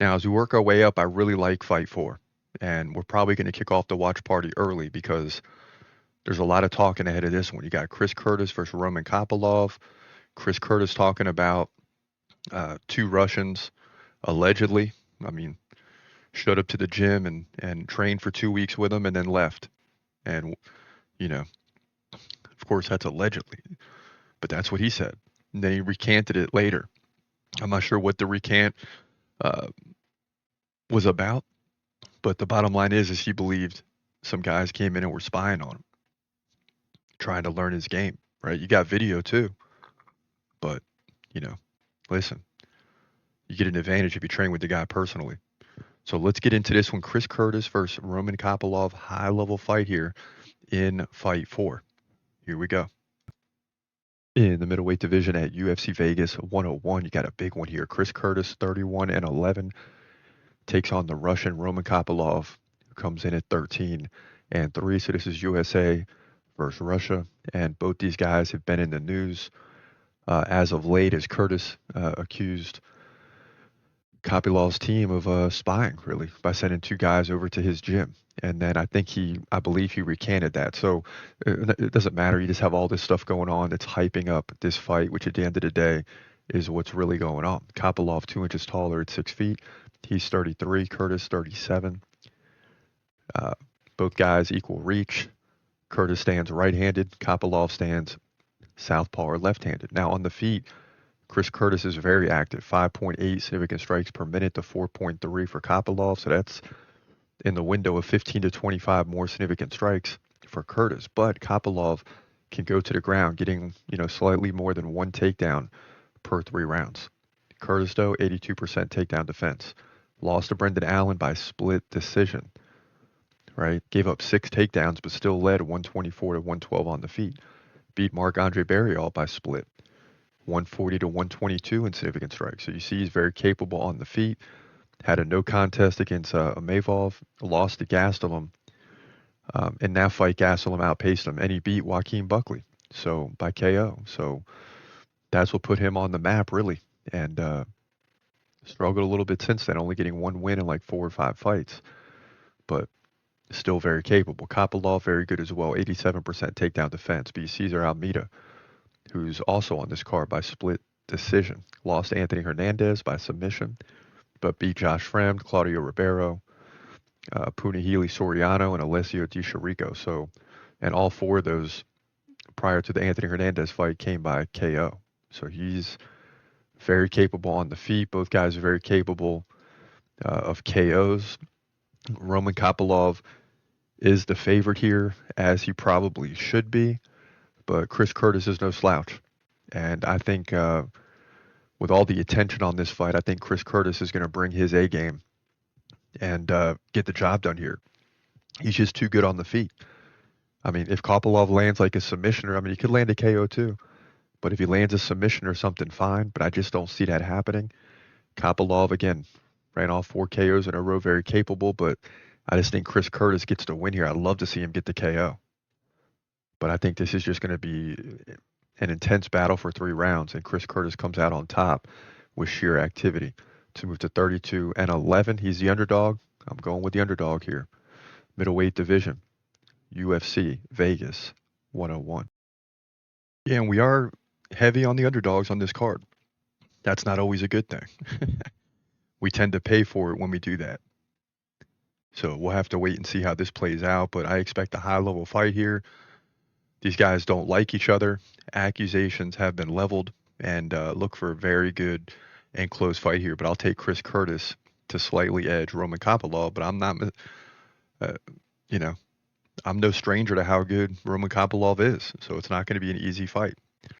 Now, as we work our way up, I really like Fight 4. And we're probably going to kick off the watch party early because there's a lot of talking ahead of this one. You got Chris Curtis versus Roman Kopylov. Chris Curtis talking about two Russians allegedly. I mean, showed up to the gym and trained for 2 weeks with him and then left. And, you know, of course, that's allegedly, but that's what he said. And then he recanted it later. I'm not sure what the recant uh, was about, but the bottom line is he believed some guys came in and were spying on him, trying to learn his game, right? You got video too, but, you know, listen, you get an advantage if you train with the guy personally. So let's get into this one. Chris Curtis versus Roman Kopylov, high level fight here in Fight 4. Here we go. In the middleweight division at UFC Vegas 101, you got a big one here. Chris Curtis, 31-11, takes on the Russian Roman Kopylov, who comes in at 13-3. So this is USA versus Russia, and both these guys have been in the news as of late as Curtis accused Kopylov's team of spying, really, by sending two guys over to his gym. And then I believe he recanted that. So it doesn't matter. You just have all this stuff going on that's hyping up this fight, which at the end of the day is what's really going on. Kopylov, 2 inches taller at 6 feet. He's 33, Curtis 37. Both guys equal reach. Curtis stands right-handed. Kopylov stands southpaw or left-handed. Now on the feet, Chris Curtis is very active, 5.8 significant strikes per minute to 4.3 for Kopylov. So that's in the window of 15 to 25 more significant strikes for Curtis. But Kopylov can go to the ground, getting slightly more than one takedown per 3 rounds. Curtis, though, 82% takedown defense. Lost to Brendan Allen by split decision. Right? Gave up 6 takedowns, but still led 124 to 112 on the feet. Beat Marc-Andre Barrial by split. 140 to 122 in significant strikes. So you see he's very capable on the feet. Had a no contest against Amavov, lost to Gastelum. In that fight, Gastelum outpaced him, and he beat Joaquin Buckley by KO. So that's what put him on the map, really. And struggled a little bit since then, only getting one win in like 4 or 5 fights. But still very capable. Kopylov, very good as well, 87% takedown defense. Beat Cesar Almeida, who's also on this card by split decision. Lost to Anthony Hernandez by submission, but beat Josh Fremd, Claudio Ribeiro, Punahele Soriano, and Alessio Di Chirico. So, and all 4 of those prior to the Anthony Hernandez fight came by KO. So he's very capable on the feet. Both guys are very capable of KOs. Roman Kopylov is the favorite here, as he probably should be. But Chris Curtis is no slouch. And I think with all the attention on this fight, I think Chris Curtis is going to bring his A game and get the job done here. He's just too good on the feet. I mean, if Kopylov lands like a submission, he could land a KO too. But if he lands a submission or something, fine. But I just don't see that happening. Kopylov, again, ran off 4 KOs in a row, very capable. But I just think Chris Curtis gets the win here. I'd love to see him get the KO. But I think this is just going to be an intense battle for 3 rounds, and Chris Curtis comes out on top with sheer activity to move to 32-11. He's the underdog. I'm going with the underdog here. Middleweight division, UFC Vegas 101. Yeah, and we are heavy on the underdogs on this card. That's not always a good thing. We tend to pay for it when we do that. So we'll have to wait and see how this plays out, but I expect a high-level fight here. These guys don't like each other. Accusations have been leveled, and look for a very good and close fight here. But I'll take Chris Curtis to slightly edge Roman Kopylov. But I'm not, I'm no stranger to how good Roman Kopylov is. So it's not going to be an easy fight.